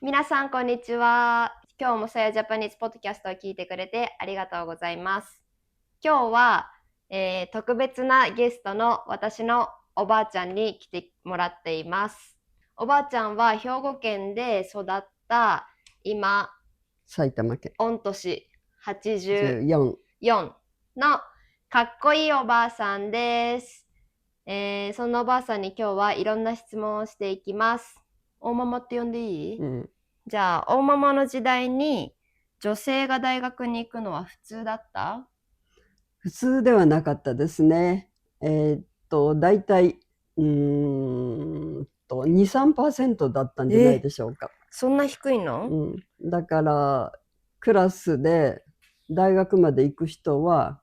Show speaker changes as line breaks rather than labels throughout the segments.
皆さん、こんにちは。今日もさやジャパニーズポッドキャストを聞いてくれてありがとうございます。今日は、特別なゲストの私のおばあちゃんに来てもらっています。おばあちゃんは兵庫県で育った今、
埼玉県
御年84
14。
のかっこいいおばあさんです。そんなおばあさんに今日はいろんな質問をしていきます。大ママって呼んでいい？じゃあ、大ママの時代に女性が大学に行くのは普通だった？
普通ではなかったですね。だいたい2、3%だったんじゃないでしょうか。
そんな低いの？
だからクラスで大学まで行く人は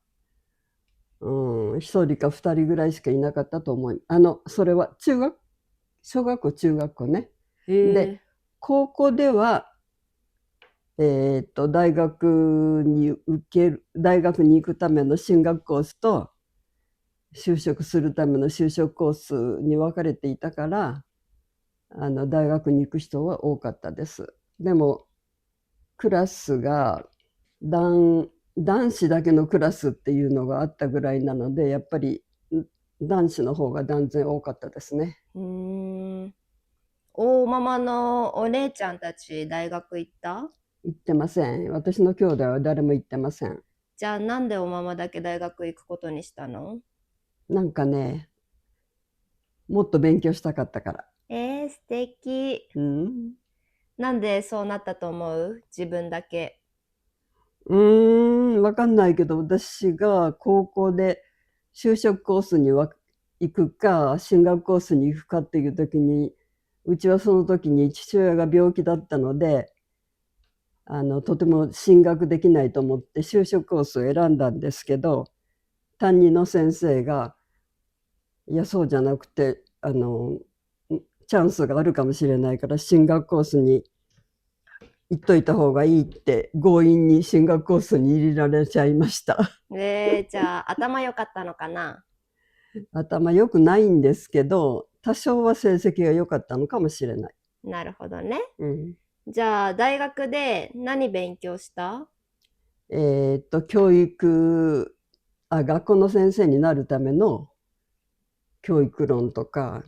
1人か2人ぐらいしかいなかったと思う。それは小学校中学校ね。で高校では大学に行くための進学コースと就職するための就職コースに分かれていたから、大学に行く人は多かったです。でもクラスが男子だけのクラスっていうのがあったぐらいなので、やっぱり男子の方が断然多かったですね。
大ママのお姉ちゃんたち大学行った？
行ってません。私の兄弟は誰も行ってません。
じゃあなんで大ママだけ大学行くことにしたの？
なんかね、もっと勉強したかったから。
素敵。なんでそうなったと思う？自分だけ。
わかんないけど、私が高校で就職コースに行くか、進学コースに行くかっていう時に、うちはその時に父親が病気だったので、とても進学できないと思って就職コースを選んだんですけど、担任の先生が、いや、そうじゃなくて、チャンスがあるかもしれないから、進学コースに行っといた方がいいって強引に進学コースに入れられちゃいました。
じゃあ頭良かったのかな？
頭良くないんですけど、多少は成績が良かったのかもしれない。
なるほどね。じゃあ大学で何勉強した？
学校の先生になるための教育論とか、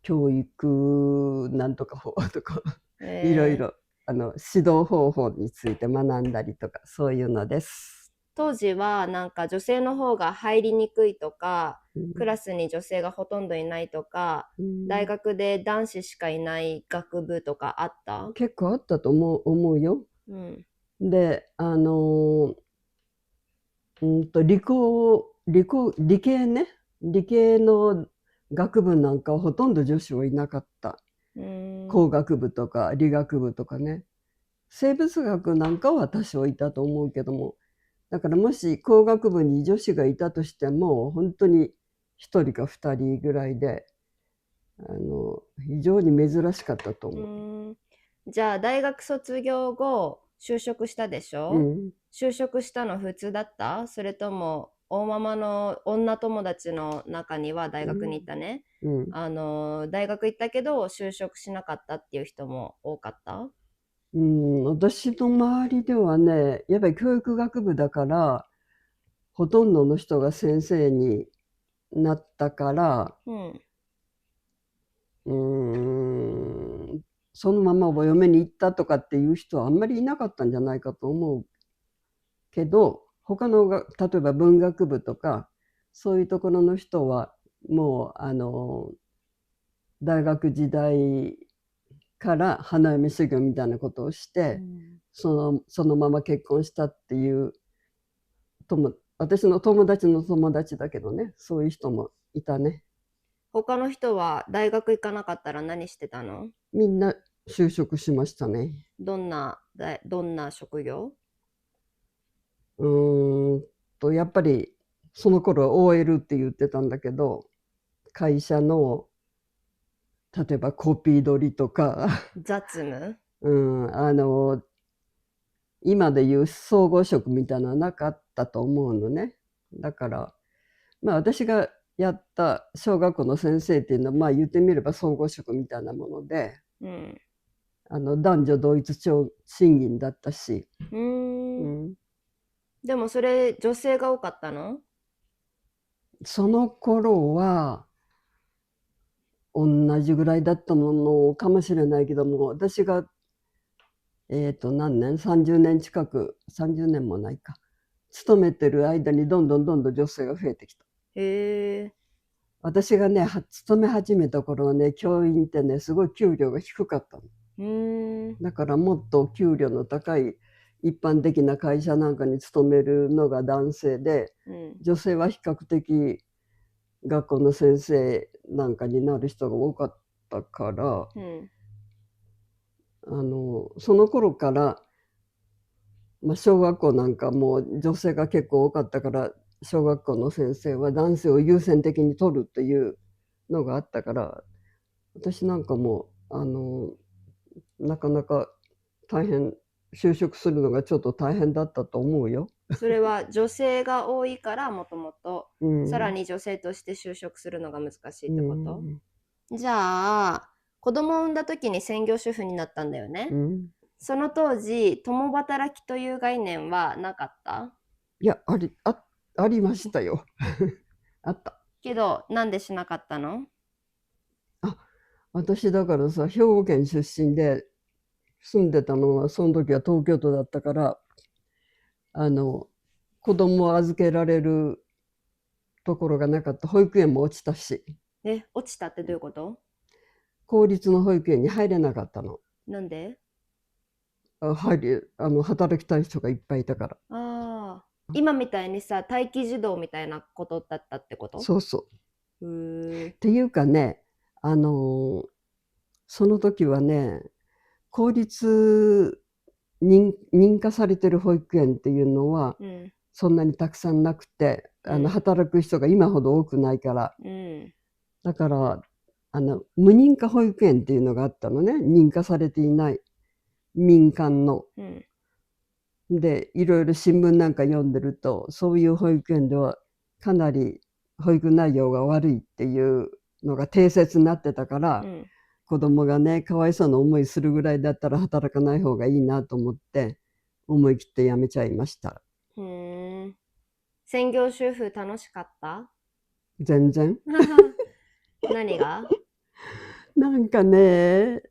教育なんとか法とか、いろいろ指導方法について学んだりとか、そういうのです。
当時はなんか女性の方が入りにくいとか、クラスに女性がほとんどいないとか、大学で男子しかいない学部とかあった？
結構あったと思うよ。で、理系ね、理系の学部なんかはほとんど女子はいなかった。工学部とか理学部とかね。生物学なんかは多少いたと思うけども、だからもし工学部に女子がいたとしても、本当に1人か2人ぐらいで、非常に珍しかったと思う。
じゃあ大学卒業後就職したでしょ？就職したの普通だった？それとも大ママの女友達の中には大学に行ったね、大学行ったけど就職しなかったっていう人も多かった？
私の周りではね、やっぱり教育学部だからほとんどの人が先生になったから、そのままお嫁に行ったとかっていう人はあんまりいなかったんじゃないかと思うけど、他の例えば文学部とかそういうところの人はもう大学時代から花嫁修行みたいなことをして、そのまま結婚したっていう私の友達の友達だけどね、そういう人もいたね。
他の人は大学行かなかったら何してたの？
みんな就職しましたね。
どんな職業？
やっぱりその頃は OL って言ってたんだけど、会社の例えばコピー取りとか
雑務？
今でいう総合職みたいなのはなかったと思うのね。だから私がやった小学校の先生っていうのは言ってみれば総合職みたいなもので、男女同一賃金だったし、
でもそれ女性が多かったの？
その頃は同じぐらいだったのかもしれないけども、私が何年 ?30 年近く、30年もないか。勤めてる間にどんどん女性が増えてきた。
へえ。
私がね、勤め始めた頃はね、教員ってね、すごい給料が低かったの。だからもっと給料の高い一般的な会社なんかに勤めるのが男性で、女性は比較的学校の先生なんかになる人が多かったから、その頃から、小学校なんかも女性が結構多かったから、小学校の先生は男性を優先的に取るっていうのがあったから、私なんかもなかなか大変、就職するのがちょっと大変だったと思うよ。
それは女性が多いからもともと、さらに女性として就職するのが難しいってこと？じゃあ子供を産んだ時に専業主婦になったんだよね。その当時共働きという概念はなかった？
いや、ありましたよ。あった。
けどなんでしなかったの？
私だからさ、兵庫県出身で住んでたのはその時は東京都だったから、子供を預けられるところがなかった。保育園も落ちたし。
落ちたってどういうこと？
公立の保育園に入れなかったの。
なんで？
働きたい人がいっぱいいたから。
今みたいにさ、待機児童みたいなことだったってこと？
そうそう。っていうかね、その時はね、公立認可されてる保育園っていうのは、そんなにたくさんなくて、働く人が今ほど多くないから、だから無認可保育園っていうのがあったのね。認可されていない民間の。でいろいろ新聞なんか読んでると、そういう保育園ではかなり保育内容が悪いっていうのが定説になってたから、子供がねかわいそうな思いするぐらいだったら働かない方がいいなと思って思い切って辞めちゃいました。
専業主婦楽しかった？
全然。
何が？
なんかね、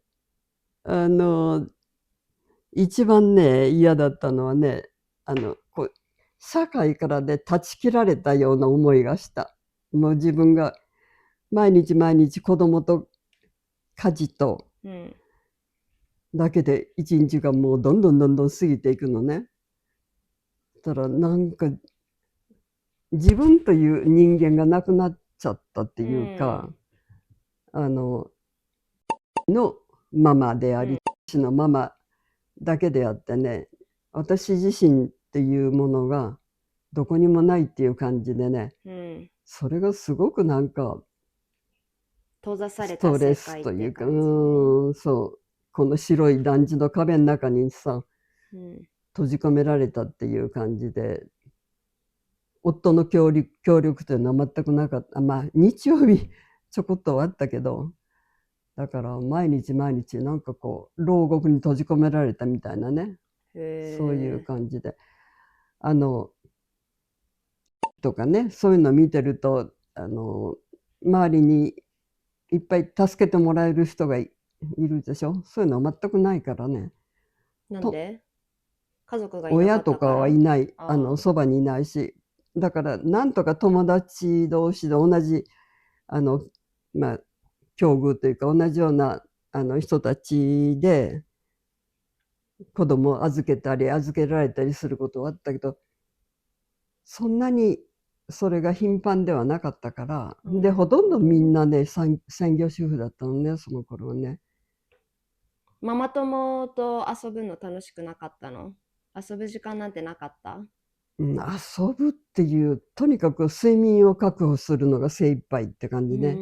一番ね嫌だったのはね、社会からで断ち切られたような思いがした。もう自分が毎日子供と家事とだけで一日がもうどんどん過ぎていくのね。だからなんか自分という人間がなくなっちゃったっていうか、のママであり、私のママだけであってね、私自身っていうものがどこにもないっていう感じでね、それがすごくなんか
閉ざされ
スト
た世
レスというか、
界っていう感じね。
そう、この白い団地の壁の中にさ、閉じ込められたっていう感じで、夫の協力というのは全くなかった。日曜日ちょこっとはあったけど、だから毎日なんかこう牢獄に閉じ込められたみたいなね、そういう感じでとかね、そういうのを見てると周りにいっぱい助けてもらえる人がいるでしょ。そういうのは全くないからね。
なんで？家族がいなか
親
ったから？
とかはいない、そばにいないし、だからなんとか友達同士で同じ境遇というか同じような人たちで子供を預けたり預けられたりすることはあったけど、そんなにそれが頻繁ではなかったから、でほとんどみんなね専業主婦だったのね、その頃はね。
ママ友と遊ぶの楽しくなかったの？遊ぶ時間なんてなかった？
遊ぶっていう、とにかく睡眠を確保するのが精一杯って感じね。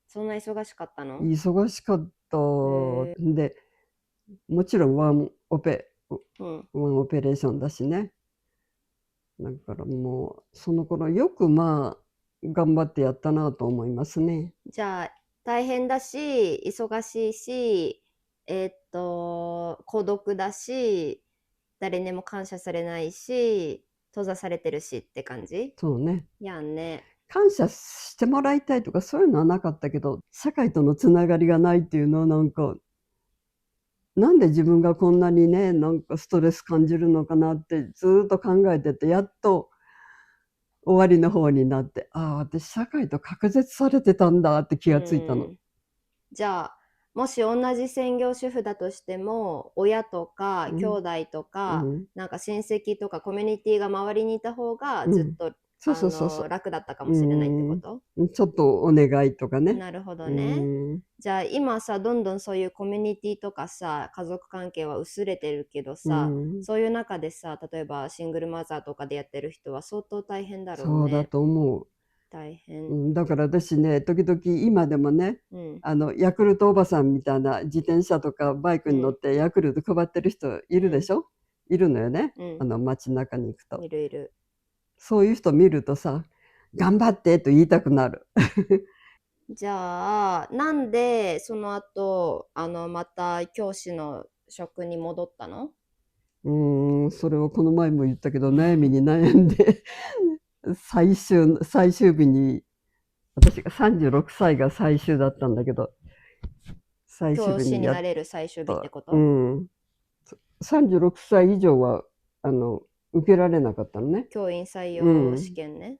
そんな忙しかったの？
忙しかった。でもちろんワンオペレーションだしね。だからもうその頃よく頑張ってやったなと思いますね。
じゃあ大変だし忙しいし孤独だし、誰にも感謝されないし、閉ざされてるしって感じ
そうね。
やんね。
感謝してもらいたいとかそういうのはなかったけど、社会とのつながりがないっていうのはなんで自分がこんなにね、なんかストレス感じるのかなってずっと考えてて、やっと終わりの方になって、ああ、私社会と隔絶されてたんだって気がついたの。
じゃあ、もし同じ専業主婦だとしても、親とか兄弟とか、なんか親戚とかコミュニティが周りにいた方がずっと、
そうそうそうそう。
楽だったかもしれないってこと？
ちょっとお願いとかね。
なるほどね。じゃあ今さ、どんどんそういうコミュニティとかさ、家族関係は薄れてるけどさ、そういう中でさ、例えばシングルマザーとかでやってる人は相当大変だろうね。
そうだと思う。
大変。
だから私ね、時々今でもね、ヤクルトおばさんみたいな自転車とかバイクに乗ってヤクルト配ってる人いるでしょ、いるのよね、街中に行くと。
いるいる。
そういう人見るとさ、頑張ってと言いたくなる。
じゃあ、なんでその後、また教師の職に戻ったの？
それをこの前も言ったけど、悩みに悩んで最終日に、私が36歳が最終だったんだけど、最終
教師
日に
になれる最終日ってこと？
36歳以上は受けられなかったのね。
教員採用試験ね。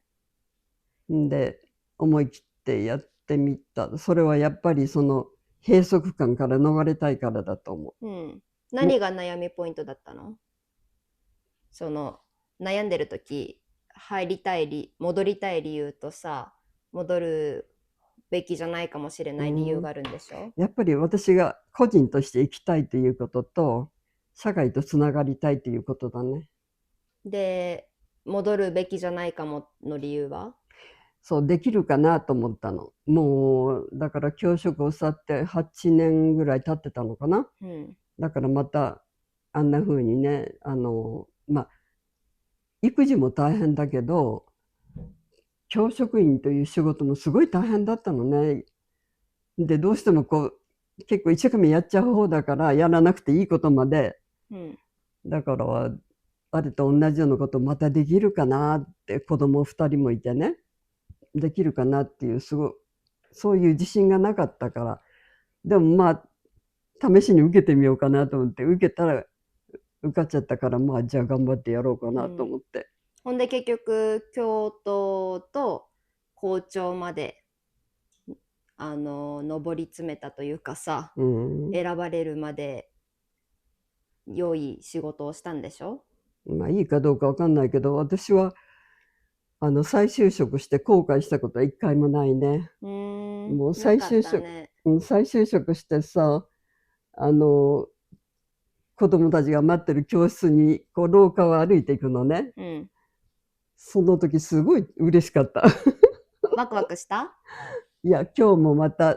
で、思い切ってやってみた。それはやっぱりその閉塞感から逃れたいからだと思う。
何が悩みポイントだったの？その悩んでる時、戻りたい理由とさ、戻るべきじゃないかもしれない理由があるんでしょ？
やっぱり私が個人として生きたいということと、社会とつながりたいということだね。
で、戻るべきじゃないかもの理由は？
そう、できるかなと思ったの。もう、だから教職を去って8年ぐらい経ってたのかな。だからまた、あんな風にね、育児も大変だけど、教職員という仕事もすごい大変だったのね。で、どうしても結構一生懸命やっちゃう方だから、やらなくていいことまで。だから、あれと同じようなことまたできるかなって、子供2人もいてね。できるかなっていう、そういう自信がなかったから。でも試しに受けてみようかなと思って、受けたら受かっちゃったから、じゃあ頑張ってやろうかなと思って。
ほんで結局、教頭と校長まで、上り詰めたというかさ、選ばれるまで良い仕事をしたんでしょ？
いいかどうかわかんないけど、私は、再就職して後悔したことは一回もないね。もう再就職してさ、子供たちが待ってる教室に廊下を歩いていくのね。その時すごい嬉しかった。
ワクワクした？
いや、今日もまた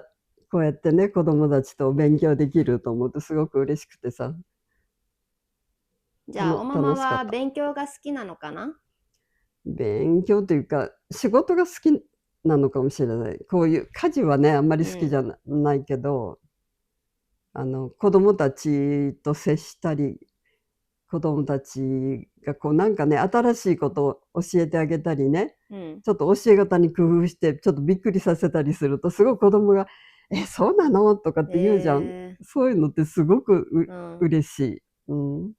こうやってね、子供たちと勉強できると思うとすごく嬉しくてさ。
じゃあおママは勉強が好きなのかな？
勉強というか、仕事が好きなのかもしれない。こういう家事はね、あんまり好きじゃないけど、子供たちと接したり、子供たちがなんかね、新しいことを教えてあげたりね、ちょっと教え方に工夫して、ちょっとびっくりさせたりすると、すごい子供が、そうなの？とかって言うじゃん。そういうのってすごく嬉しい。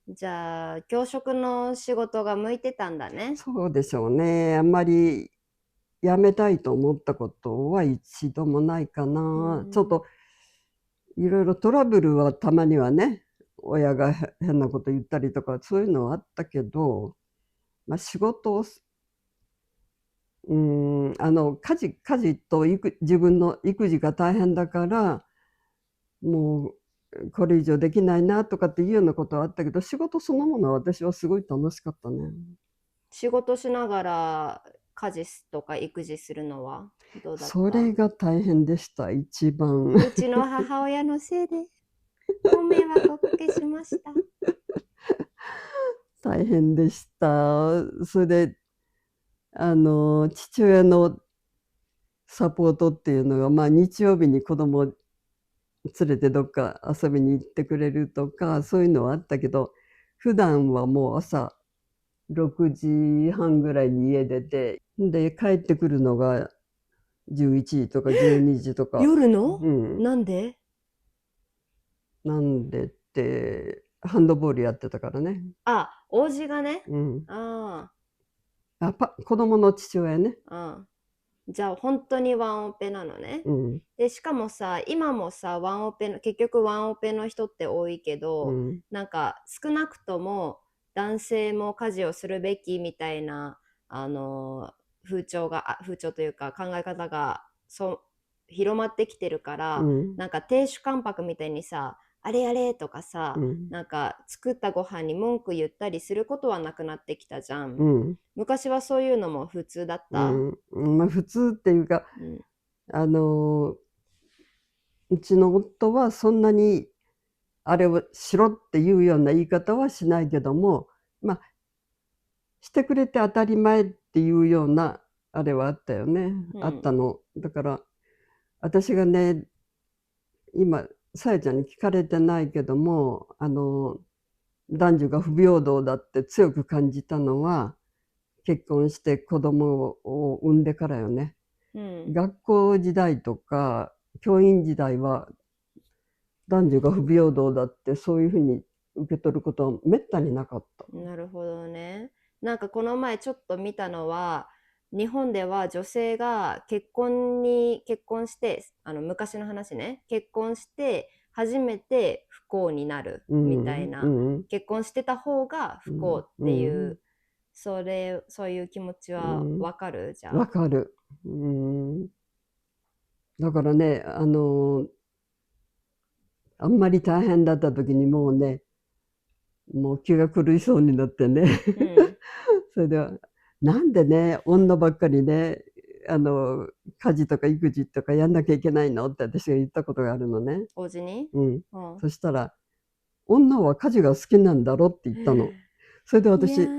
じゃあ、教職の仕事が向いてたんだね。
そうでしょうね。あんまり辞めたいと思ったことは一度もないかな。ちょっといろいろトラブルはたまにはね、親が変なこと言ったりとかそういうのはあったけど、仕事を家事と自分の育児が大変だからもうこれ以上できないなとかっていうようなことはあったけど、仕事そのものは私はすごい楽しかったね。
仕事しながら家事とか育児するのはどうだった？
それが大変でした、一番。
うちの母親のせいでご迷惑をおかけしました。
大変でした。それで父親のサポートっていうのが、日曜日に子供連れてどっか遊びに行ってくれるとか、そういうのはあったけど、普段はもう朝6時半ぐらいに家出て、で、帰ってくるのが11時とか12時とか。
夜の
うん。
なんで？
なんでって、ハンドボールやってたからね。
あ、王子がね。
うん。
あ
子供の父親ね。
あ、じゃあ本当にワンオペなのね。
うん。
で、しかもさ、今もさ、結局ワンオペの人って多いけ
う
ど、
ん。
なんか少なくとも男性も家事をするべきみたいな、風潮というか考え方が広まってきてるから、
うん。
なんか亭主関白みたいにさ、あれやれとかさ、
うん。
なんか作ったご飯に文句言ったりすることはなくなってきたじゃん。
うん。
昔はそういうのも普通だった？
まあ普通っていうか、
うん。
あの、うちの夫はそんなにあれをしろっていうような言い方はしないけども、まあ、してくれて当たり前っていうようなあれはあったよね。
うん。
あったの。だから、私がね、今、さやちゃんに聞かれてないけども、男女が不平等だって強く感じたのは、結婚して子供を産んでからよね。
うん。
学校時代とか、教員時代は、男女が不平等だってそういうふうに受け取ることはめったになかった。
なるほどね。なんかこの前ちょっと見たのは、日本では女性が結婚して、昔の話ね、結婚して初めて不幸になる
う
みたい
ん、う
な、
ん、
結婚してた方が
うん、
不幸っ
うん、
ていう、そういう気持ちはわかるじゃ
わ
あ？
かる。だからね、あんまり大変だった時にもうね、もう気が狂いそうになってね。
うん。
それでは、なんでね、女ばっかりね、家事とか育児とかやんなきゃいけないのって私が言ったことがあるのね。
王子に？
うん。
うん。
そしたら、女は家事が好きなんだろって言ったの。それで
いや
私、そ
ー。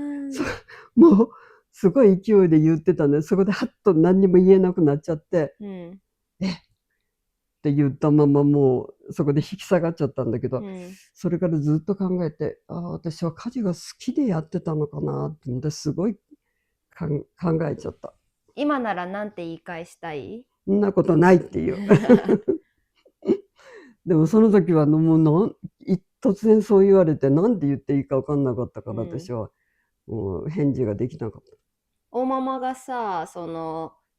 もうすごい勢いで言ってたね。そこではっと何にも言えなくなっちゃって、
うん。
えって言ったままもうそこで引き下がっちゃったんだけど、
うん。
それからずっと考えて、私は家事が好きでやってたのかなって思ってすごい考えちゃった。
今ならなんて言い返したい？
そんなことないっていう。でもその時はもう突然そう言われて何て言っていいか分かんなかったから、
うん。
私はもう返事ができなかった。
大ママがさ、フ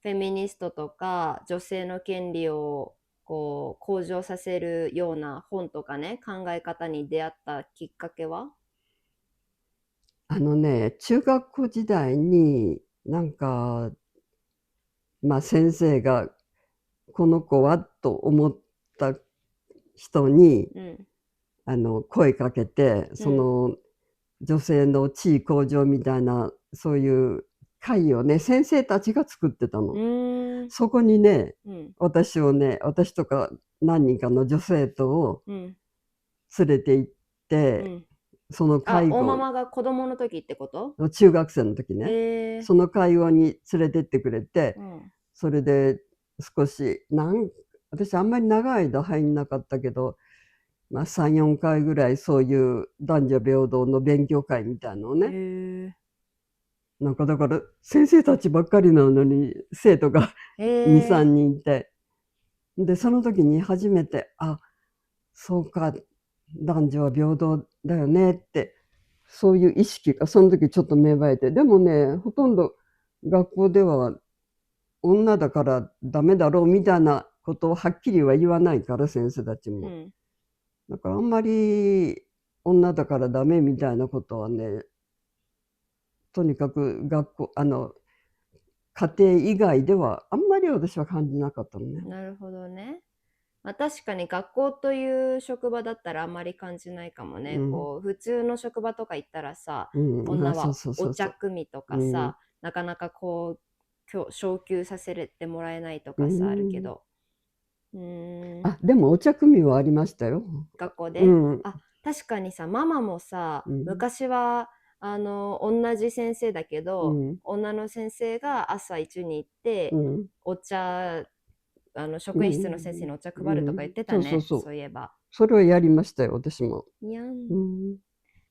ェミニストとか女性の権利をこう向上させるような本とかね、考え方に出会ったきっかけは？
中学校時代になんか、まあ先生がこの子はと思った人に
うん。
声かけて、
うん。
女性の地位向上みたいなそういう会をね、先生たちが作ってた
う
の。
ーん。
そこにね、
うん。
私とか何人かの女生徒を
うん。
連れて行って、
うん。
その
あ、
介護
大ママが子供の時ってこと？
の中学生の時ね、
へえ。
その会合に連れてってくれて、
うん。
それで少し、私あんまり長い間入んなかったけど、まあ、3、4回ぐらいそういう男女平等の勉強会みたいのを
へ
ね、
え。
なんかだから先生たちばっかりなのに生徒が2、
へえ。
3人いて、で、その時に初めて、そうか、男女は平等だよねって、そういう意識がその時ちょっと芽生えて、でもね、ほとんど学校では女だからダメだろうみたいなことをはっきりは言わないから、先生たちも。
うん。
だからあんまり女だからダメみたいなことはね、とにかく家庭以外ではあんまり私は感じなかったのね。
なるほどね。まあ、確かに学校という職場だったらあんまり感じないかもね。
うん。
こう普通の職場とか行ったらさ、
うん。そう
女はお
そうそうそう。
茶組とか
うん。
さ、なかなかこう昇給させてもらえないと
う
かさあるけ
ん。
ど、ん、
でもお茶組はありましたよ。
学校で、
うん。
あ、確かにさ、ママもさ、
うん。
昔は同じ先生だけど、
うん。
女の先生が朝一に行って
うん。
お茶職員室の先生にお茶配るとか言ってたね、そういえば。
それはやりましたよ、私も。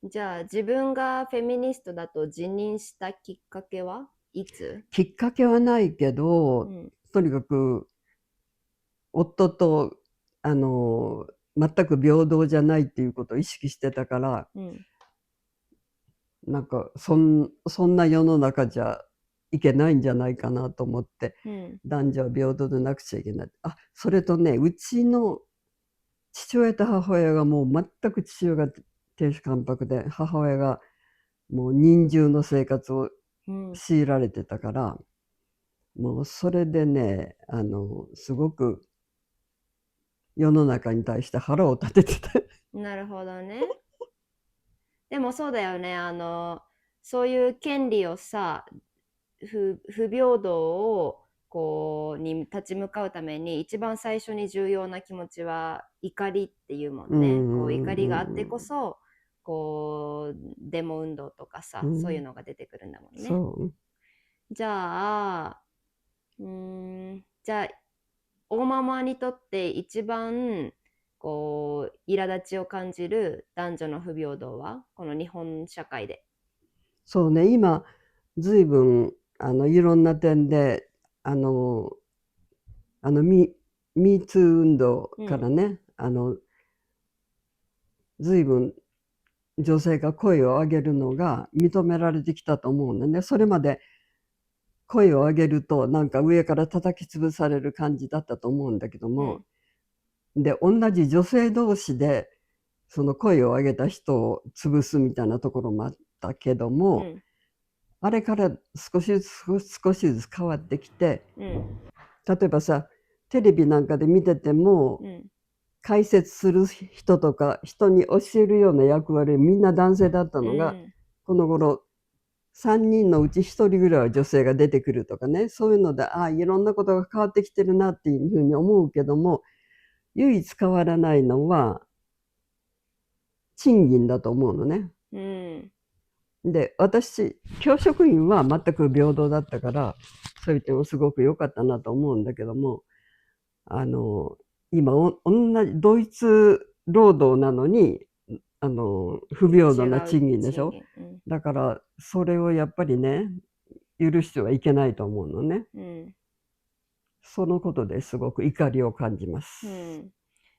じゃあ自分がフェミニストだと辞任したきっかけはいつ？
きっかけはないけど、とにかく夫と全く平等じゃないっていうことを意識してたから、なんかそんな世の中じゃいけないんじゃないかなと思って、男女は平等でなくちゃいけない。それとね、うちの父親と母親がもう全く、父親が亭主関白で、母親がもう忍従の生活を強いられてたから、もうそれでね、すごく世の中に対して腹を立ててた。
なるほどね。でもそうだよね、そういう権利をさ、不平等をに立ち向かうために一番最初に重要な気持ちは怒りっていうもんね。怒りがあってこそデモ運動とかさ、そういうのが出てくるんだもんね。じゃあ大ママにとって一番苛立ちを感じる男女の不平等はこの日本社会で。
そうね、今ずいぶんいろんな点でミーツー運動からね、ずいぶん女性が声を上げるのが認められてきたと思うんだね。それまで声を上げるとなんか上から叩き潰される感じだったと思うんだけども、で同じ女性同士でその声を上げた人を潰すみたいなところもあったけども、あれから少しずつ変わってきて、例えばさ、テレビなんかで見てても、解説する人とか人に教えるような役割みんな男性だったのが、この頃3人のうち1人ぐらいは女性が出てくるとかね、そういうのでいろんなことが変わってきてるなっていうふうに思うけども、唯一変わらないのは賃金だと思うのね。で、私教職員は全く平等だったから、そういう点もすごく良かったなと思うんだけども、今同じ同一労働なのに不平等な賃金でしょ。だからそれをやっぱりね、許してはいけないと思うのね。そのことですごく怒りを感じます。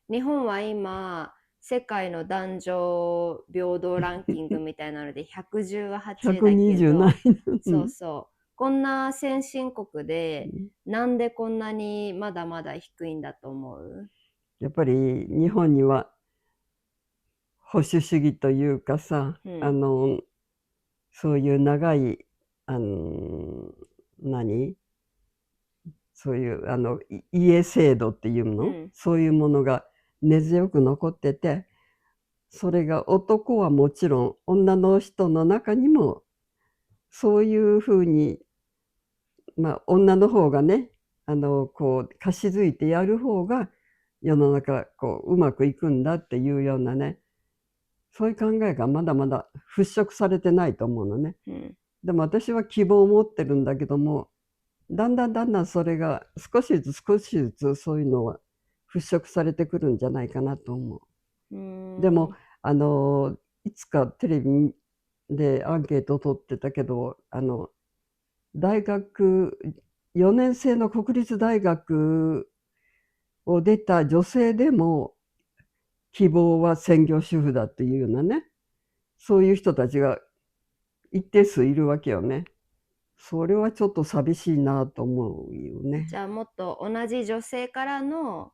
日本は今世界の男女平等ランキングみたいなので118位だけど
120ない
そうそう、こんな先進国でなんでこんなにまだまだ低いんだと思う？
やっぱり日本には保守主義というかさ、そういう長いそういう家制度っていうの、そういうものが根強く残ってて、それが男はもちろん女の人の中にもそういうふうに、女の方がね、貸し付いてやる方が世の中うまくいくんだっていうようなね、そういう考えがまだまだ払拭されてないと思うのね。でも私は希望を持ってるんだけども、だんだんそれが少しずつそういうのは払拭されてくるんじゃないかなと思う。でもいつかテレビでアンケートを取ってたけど、大学4年生の国立大学を出た女性でも希望は専業主婦だっていうようなね、そういう人たちが一定数いるわけよね。それはちょっと寂しいなと思うよね。
じゃあもっと同じ女性からの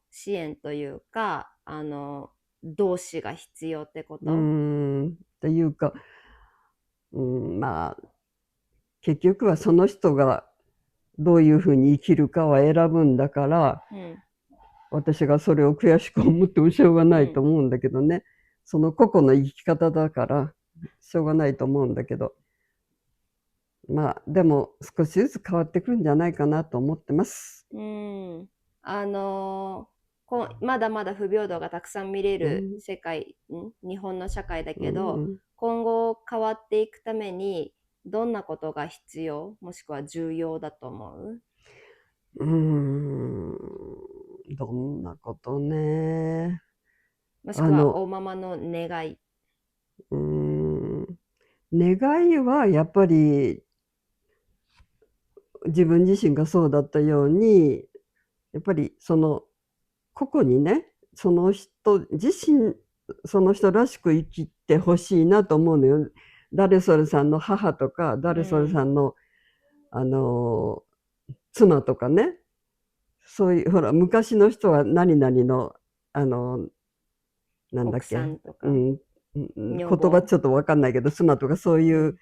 支援というか同志が必要ってこと？
っていうか、結局はその人がどういうふうに生きるかは選ぶんだから、私がそれを悔しく思ってもしょうがないと思うんだけどね、その個々の生き方だからしょうがないと思うんだけど、でも少しずつ変わってくるんじゃないかなと思ってます。
まだまだ不平等がたくさん見れる世界、日本の社会だけど、今後変わっていくためにどんなことが必要もしくは重要だと思う？
どんなことね。
もしくはおママの願い。
願いはやっぱり自分自身がそうだったように、やっぱりその個々にね、その人自身、その人らしく生きてほしいなと思うのよ。誰それさんの母とか、誰それさんの、妻とかね、そういうほら昔の人は何々のなんだっ
奥さ
け、
んとか、
言
女房
葉ちょっと分かんないけど、妻とかそういう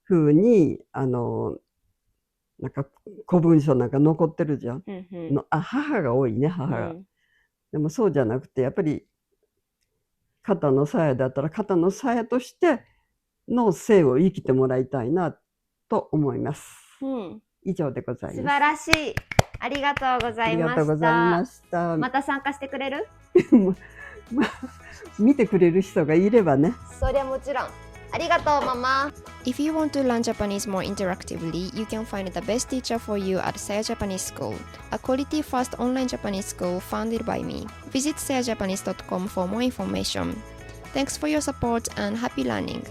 風になんか古文書なんか残ってるじゃん。母が多いね、母が。でもそうじゃなくて、やっぱり肩の鞘だったら肩の鞘としての生を生きてもらいたいなと思います。以上でございます。
素晴らしい。ありがとうございました。
ありがとうございました。
また参加してくれる？
見てくれる人がいればね。
そりゃもちろん。ありがとう、ママ。If you want to learn Japanese more interactively, you can find the best teacher for you at Saya Japanese School, a quality-first online Japanese school founded by me. Visit sayajapanese.com for more information. Thanks for your support and happy learning.